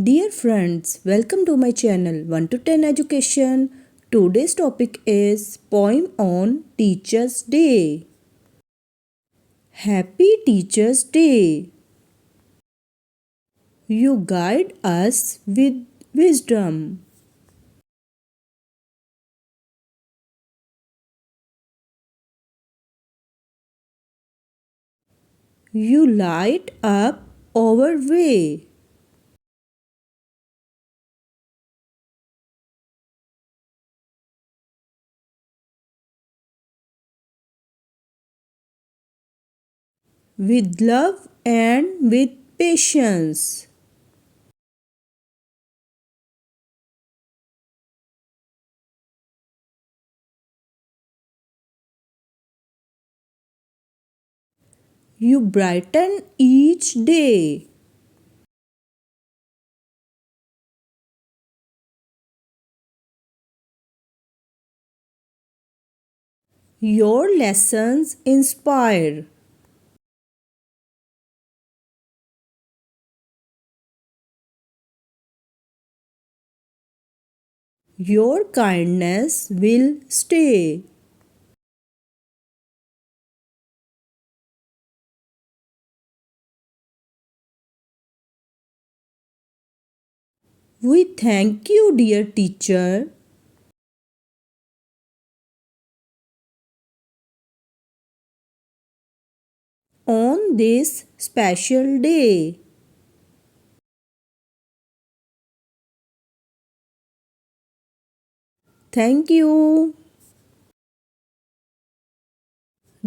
Dear friends, welcome to my channel 1 to 10 Education. Today's topic is Poem on Teacher's Day. Happy Teacher's Day. You guide us with wisdom. You light up our way. With love and with patience. You brighten each day. Your lessons inspire. Your kindness will stay. We thank you, dear teacher. On this special day. Thank you.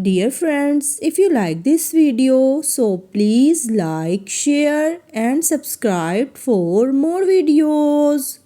Dear friends, if you like this video, so please like, share and subscribe for more videos.